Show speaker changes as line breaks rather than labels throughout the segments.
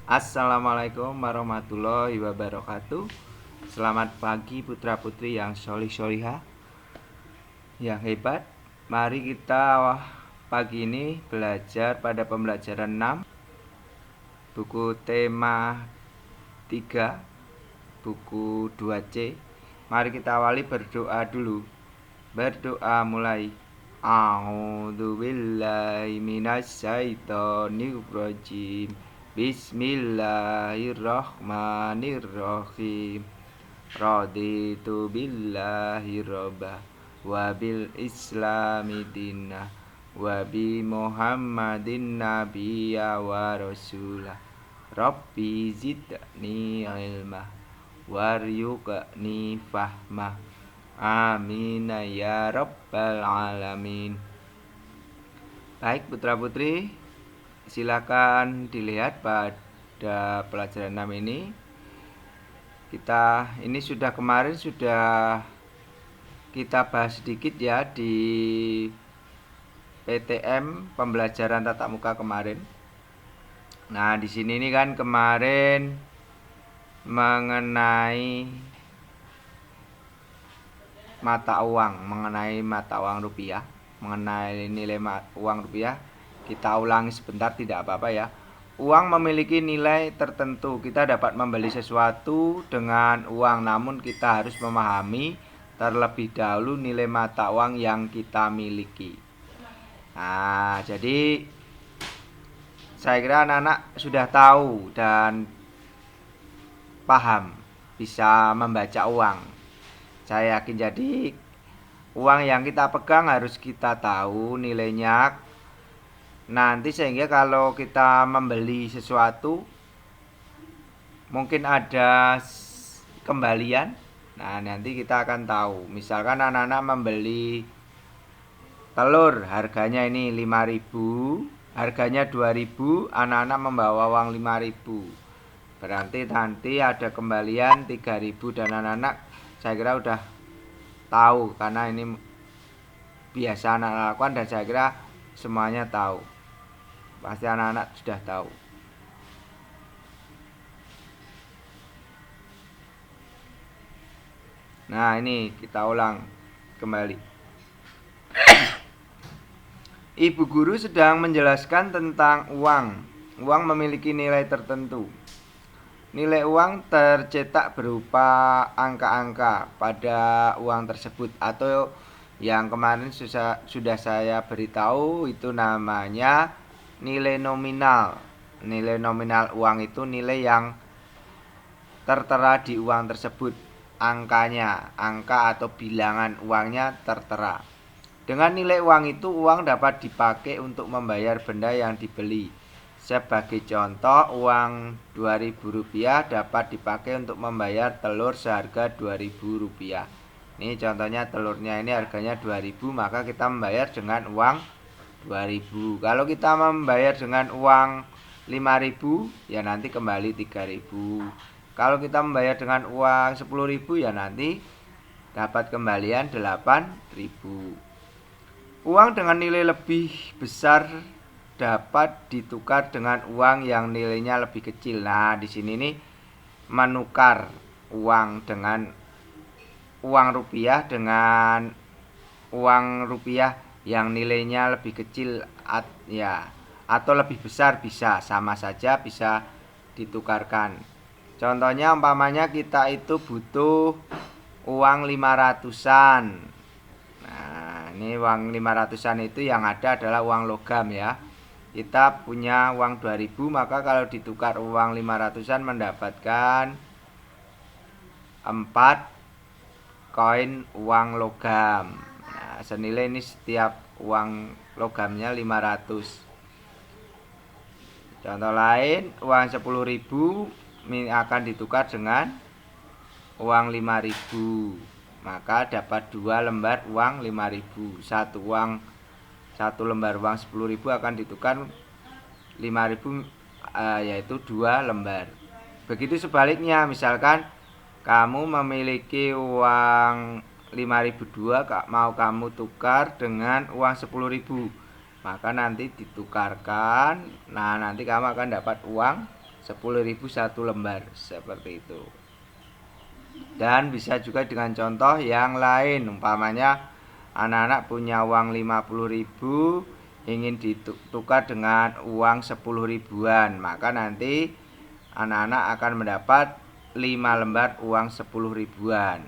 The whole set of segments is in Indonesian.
Assalamualaikum warahmatullahi wabarakatuh. Selamat pagi putra-putri yang solih-solihah, yang hebat. Mari kita pagi ini belajar pada pembelajaran 6, buku tema 3, buku 2C. Mari kita awali berdoa dulu. Berdoa mulai. A'udzubillahi minasyaitonirrajim. Bismillahirrahmanirrahim. Raditu billahi robba wa bil islami dinna wa bi muhammadin nabiyya wa rasulah. Rabbi zidni ilma waryuqni fahma. Amin ya rabbal alamin. Baik putra-putri, silakan dilihat pada pelajaran 6 ini. Ini kemarin sudah kita bahas sedikit ya di PTM pembelajaran tatap muka kemarin. Nah, di sini ini kan kemarin mengenai mata uang rupiah, mengenai nilai uang rupiah. Kita ulangi sebentar, tidak apa-apa ya. Uang memiliki nilai tertentu. Kita dapat membeli sesuatu dengan uang, namun kita harus memahami terlebih dahulu nilai mata uang yang kita miliki. Nah, jadi saya kira anak-anak sudah tahu dan paham, bisa membaca uang. Saya yakin, jadi uang yang kita pegang harus kita tahu nilainya. Nanti sehingga kalau kita membeli sesuatu mungkin ada kembalian. Nah, nanti kita akan tahu. Misalkan anak-anak membeli telur, harganya ini 5.000, harganya 2.000, anak-anak membawa uang 5.000. Berarti nanti ada kembalian 3.000 dan anak-anak saya kira udah tahu, karena ini biasa anak lakukan dan saya kira semuanya tahu. Pasti anak-anak sudah tahu. Nah, ini kita ulang kembali. Ibu guru sedang menjelaskan tentang uang. Uang memiliki nilai tertentu. Nilai uang tercetak berupa angka-angka pada uang tersebut, atau yang kemarin sudah saya beritahu itu namanya nilai nominal. Nilai nominal uang itu nilai yang tertera di uang tersebut. Angka atau bilangan uangnya tertera. Dengan nilai uang itu, uang dapat dipakai untuk membayar benda yang dibeli. Sebagai contoh, uang Rp2.000 dapat dipakai untuk membayar telur seharga Rp2.000. Ini contohnya, telurnya ini harganya 2.000, maka kita membayar dengan uang 2.000. Kalau kita membayar dengan uang 5.000, ya nanti kembali 3.000. Kalau kita membayar dengan uang 10.000, ya nanti dapat kembalian 8.000. Uang dengan nilai lebih besar dapat ditukar dengan uang yang nilainya lebih kecil. Nah, di sini nih menukar uang dengan uang rupiah dengan uang rupiah yang nilainya lebih kecil atau lebih besar, bisa sama saja, bisa ditukarkan. Contohnya umpamanya kita itu butuh uang 500-an. Nah, ini uang 500-an itu yang ada adalah uang logam ya. Kita punya uang 2.000, maka kalau ditukar uang 500-an mendapatkan 4 koin uang logam. Nah, senilai ini setiap uang logamnya 500. Contoh lain, uang 10.000 akan ditukar dengan uang 5.000. Maka dapat 2 lembar uang 5.000. Satu lembar uang 10.000 akan ditukar 5.000, yaitu 2 lembar. Begitu sebaliknya, misalkan kamu memiliki uang 5.002, mau kamu tukar dengan uang 10.000, maka nanti ditukarkan. Nah, nanti kamu akan dapat uang 10.000 satu lembar, seperti itu. Dan bisa juga dengan contoh yang lain, umpamanya anak-anak punya uang 50.000 ingin ditukar dengan uang 10 ribuan, maka nanti anak-anak akan mendapat 5 lembar uang 10 ribuan.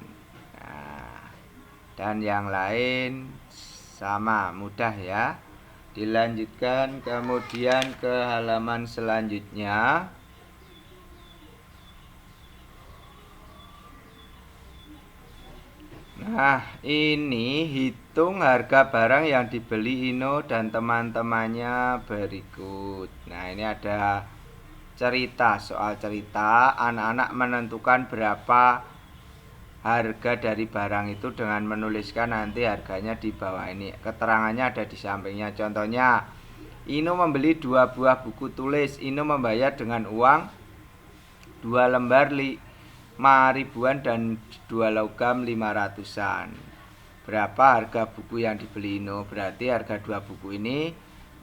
Nah, dan yang lain sama, mudah ya. Dilanjutkan kemudian ke halaman selanjutnya. Nah, ini hitung harga barang yang dibeli Ino dan teman-temannya berikut. Nah, ini ada cerita, soal cerita. Anak-anak menentukan berapa harga dari barang itu dengan menuliskan nanti harganya di bawah ini. Keterangannya ada di sampingnya. Contohnya, Ino membeli 2 buah buku tulis. Ino membayar dengan uang 2 lembar 5 ribuan dan 2 logam 500-an. Berapa harga buku yang dibeli Ino? Berarti harga 2 buku ini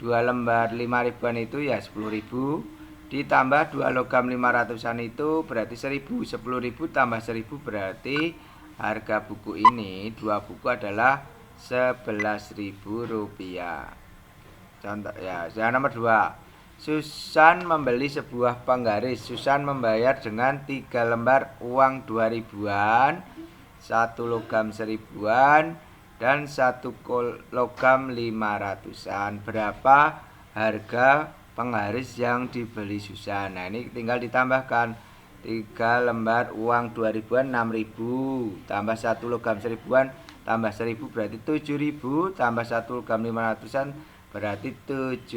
2 lembar 5 ribuan itu ya 10.000, ditambah 2 logam 500-an itu berarti 1.000. 10.000 tambah 1.000 berarti harga buku ini 2 buku adalah 11.000 rupiah. Contoh ya, yang nomor 2. Susan membeli sebuah penggaris. Susan membayar dengan 3 lembar uang 2 ribuan, 1 logam 1.000-an, dan 1 logam 500-an. Berapa harga penggaris yang dibeli Susan? Nah, ini tinggal ditambahkan. 3 lembar uang 2 ribuan 6.000, tambah 1 logam 1.000-an, tambah 1.000 berarti 7.000, tambah 1 logam 500-an berarti 7.500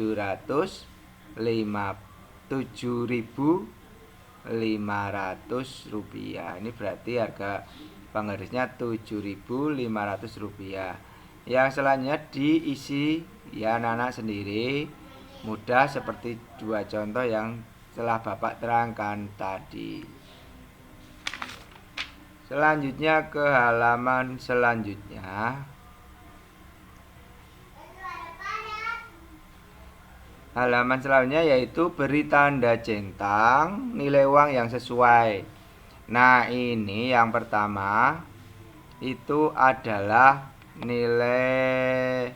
rupiah. Ini berarti harga penggarisnya 7.500 rupiah. Yang selanjutnya diisi ya anak-anak sendiri, mudah seperti 2 contoh yang telah Bapak terangkan tadi. Selanjutnya ke halaman selanjutnya. Halaman selanjutnya yaitu beri tanda centang nilai uang yang sesuai. Nah, ini yang pertama itu adalah nilai.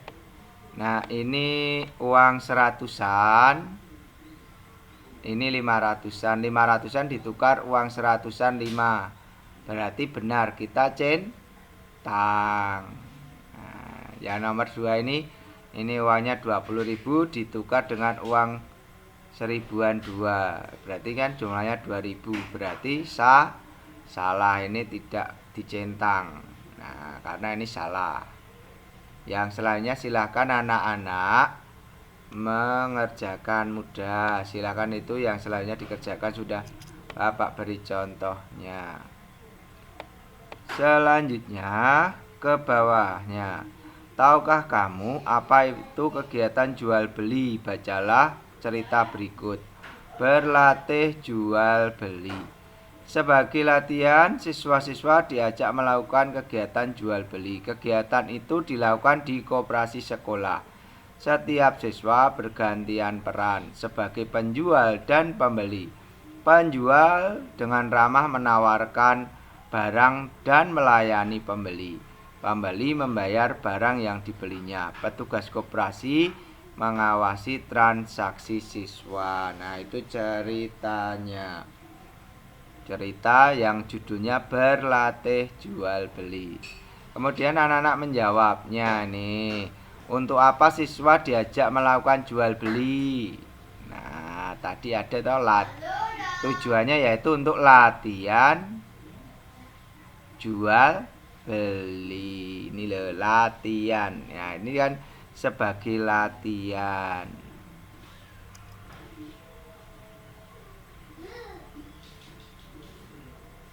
Nah, ini uang 100-an. Ini 500-an. 500-an ditukar uang 100-an 5. Berarti benar kita centang. Nah, yang nomor 2 ini uangnya 20.000 ditukar dengan uang 1.000-an 2. Berarti kan jumlahnya 2.000. Berarti salah, ini tidak dicentang. Nah, karena ini salah. Yang selanjutnya silakan anak-anak mengerjakan, mudah. Silakan itu yang selanjutnya dikerjakan, sudah Bapak beri contohnya. Selanjutnya ke bawahnya. Tahukah kamu apa itu kegiatan jual beli? Bacalah cerita berikut. Berlatih jual beli. Sebagai latihan, siswa-siswa diajak melakukan kegiatan jual beli. Kegiatan itu dilakukan di koperasi sekolah. Setiap siswa bergantian peran sebagai penjual dan pembeli. Penjual dengan ramah menawarkan barang dan melayani pembeli. Pembeli membayar barang yang dibelinya. Petugas koperasi mengawasi transaksi siswa. Nah, itu ceritanya. Cerita yang judulnya berlatih jual beli. Kemudian anak-anak menjawabnya nih. Untuk apa siswa diajak melakukan jual beli? Nah, tadi ada tujuannya yaitu untuk latihan jual beli. Ini loh, latihan. Nah, ini kan sebagai latihan.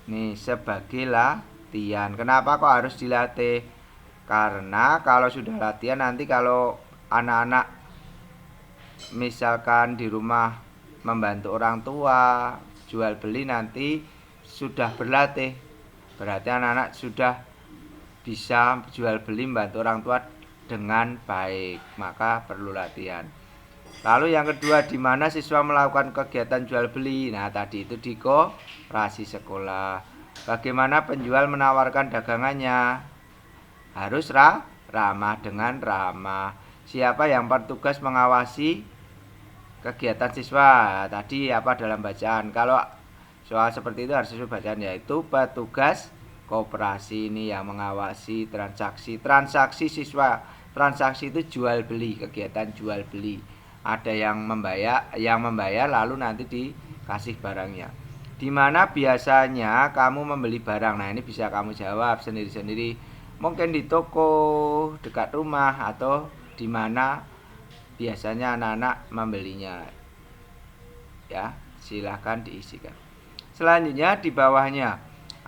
Nih, sebagai latihan. Kenapa kok harus dilatih? Karena kalau sudah latihan nanti kalau anak-anak misalkan di rumah membantu orang tua jual beli nanti sudah berlatih. Berarti anak-anak sudah bisa jual beli membantu orang tua dengan baik, maka perlu latihan. Lalu yang kedua, di mana siswa melakukan kegiatan jual beli. Nah, tadi itu di koperasi sekolah. Bagaimana penjual menawarkan dagangannya? Harus ramah dengan ramah. Siapa yang bertugas mengawasi kegiatan siswa? Tadi apa dalam bacaan? Kalau soal seperti itu harus sesuai bacaan, yaitu petugas koperasi ini yang mengawasi transaksi siswa. Transaksi itu jual beli, kegiatan jual beli. Ada yang membayar lalu nanti dikasih barangnya. Di mana biasanya kamu membeli barang? Nah, ini bisa kamu jawab sendiri-sendiri. Mungkin di toko dekat rumah atau di mana biasanya anak-anak membelinya. Ya, silahkan diisikan. Selanjutnya di bawahnya,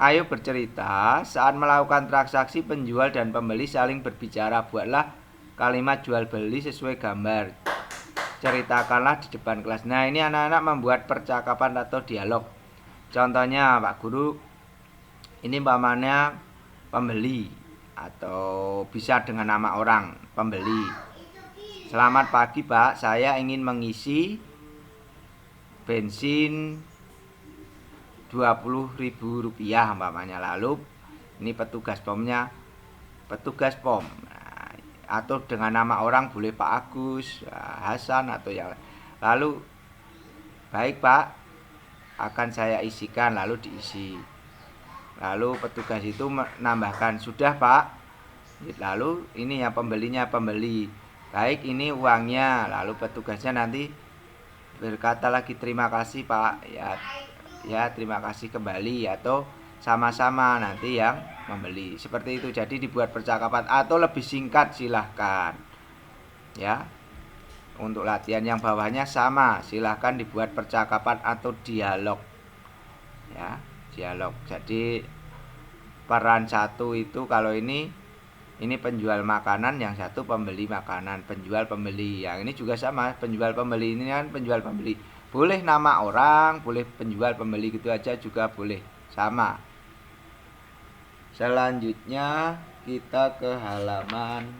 ayo bercerita saat melakukan transaksi penjual dan pembeli saling berbicara. Buatlah kalimat jual beli sesuai gambar. Ceritakanlah di depan kelas. Nah, ini anak-anak membuat percakapan atau dialog. Contohnya Pak Guru, ini umpamanya pembeli atau bisa dengan nama orang pembeli. Selamat pagi Pak, saya ingin mengisi bensin Rp20.000 umpamanya. Lalu ini petugas pomnya, petugas pom. Atau dengan nama orang boleh Pak Agus, Hasan atau yang lain. Lalu baik Pak, akan saya isikan, lalu diisi. Lalu petugas itu menambahkan, sudah Pak. Lalu ini yang pembelinya pembeli, baik ini uangnya. Lalu petugasnya nanti berkata lagi, terima kasih Pak, ya terima kasih kembali, atau sama-sama nanti yang membeli. Seperti itu. Jadi dibuat percakapan atau lebih singkat silahkan. Ya. Untuk latihan yang bawahnya sama, silahkan dibuat percakapan atau dialog. Ya, dialog. Jadi peran satu itu kalau ini penjual makanan, yang satu pembeli makanan, penjual pembeli. Yang ini juga sama, penjual pembeli ini kan penjual pembeli. Boleh nama orang, boleh penjual pembeli gitu aja juga boleh. Sama. Selanjutnya kita ke halaman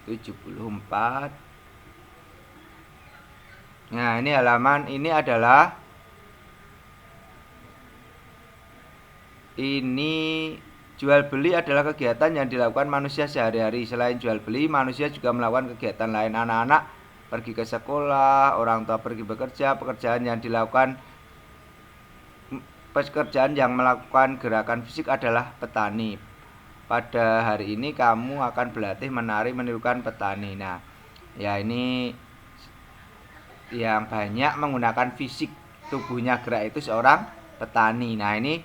74. Nah, ini halaman ini adalah jual beli adalah kegiatan yang dilakukan manusia sehari-hari. Selain jual beli, manusia juga melakukan kegiatan lain. Anak-anak pergi ke sekolah, orang tua pergi bekerja. Pekerjaan yang melakukan gerakan fisik adalah petani. Pada hari ini kamu akan berlatih menari menirukan petani. Nah, ya ini yang banyak menggunakan fisik tubuhnya gerak itu seorang petani. Nah, ini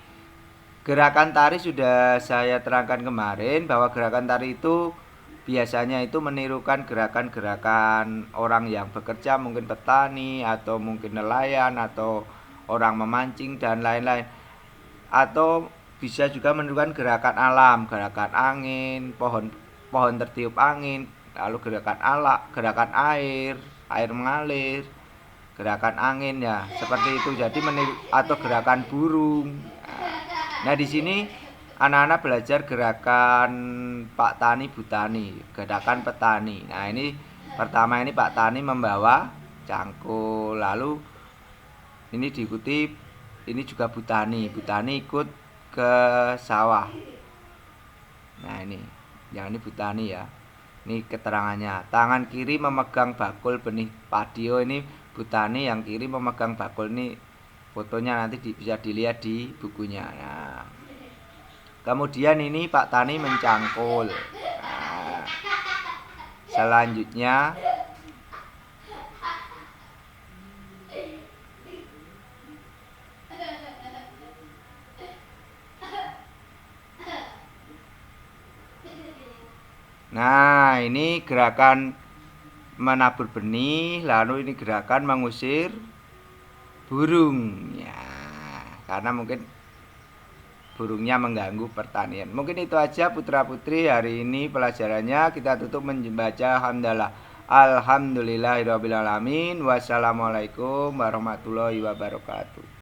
gerakan tari sudah saya terangkan kemarin bahwa gerakan tari itu biasanya itu menirukan gerakan-gerakan orang yang bekerja, mungkin petani atau mungkin nelayan atau orang memancing dan lain-lain. Atau bisa juga menirukan gerakan alam, gerakan angin, pohon tertiup angin, lalu gerakan gerakan air mengalir, gerakan angin ya, seperti itu. Jadi atau gerakan burung. Nah, di sini anak-anak belajar gerakan Pak Tani Bu Tani, gerakan petani. Nah, ini pertama ini Pak Tani membawa cangkul, lalu ini diikuti ini juga Bu Tani. Bu Tani ikut ke sawah. Nah, ini yang ini Bu Tani ya. Ini keterangannya. Tangan kiri memegang bakul benih padi. Ini Bu Tani, yang kiri memegang bakul. Ini fotonya nanti bisa dilihat di bukunya. Nah, kemudian ini Pak Tani mencangkul. Nah, selanjutnya nah, ini gerakan menabur benih, lalu ini gerakan mengusir burung ya, karena mungkin burungnya mengganggu pertanian. Mungkin itu aja putra putri hari ini pelajarannya. Kita tutup membaca hamdalah. Alhamdulillahirabbil alamin. Wassalamualaikum warahmatullahi wabarakatuh.